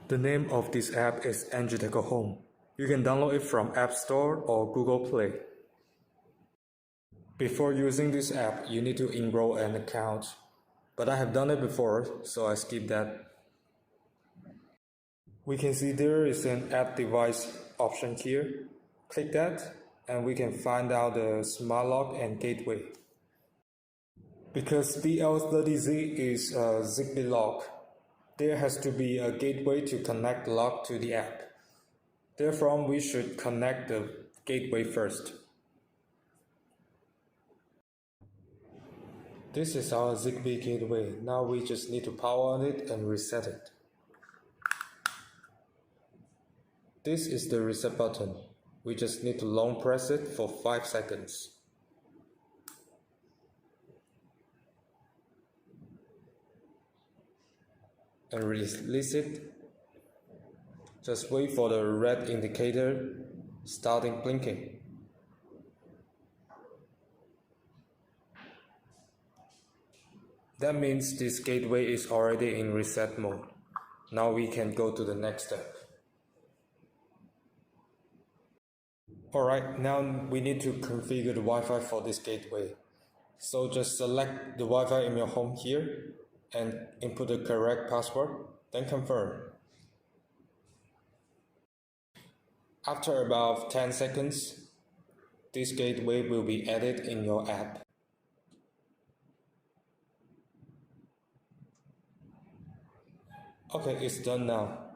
The name of this app is NGTeco Home. You can download it from App Store or Google Play. Before using this app, you need to enroll an account, but I have done it before, so I skip that. We can see there is an app device option here. Click that, and we can find out the smart lock and gateway. Because BL30Z is a Zigbee lock, there has to be a gateway to connect the lock to the app. Therefore, we should connect the gateway first. This is our Zigbee gateway. Now we just need to power on it and reset it. This is the reset button. We just need to long press it for 5 seconds. And release it. Just wait for the red indicator starting blinking. That means this gateway is already in reset mode. Now we can go to the next step. Alright, now we need to configure the Wi-Fi for this gateway. So just select the Wi-Fi in your home here and input the correct password, then confirm. After about 10 seconds, this gateway will be added in your app. Okay, it's done now.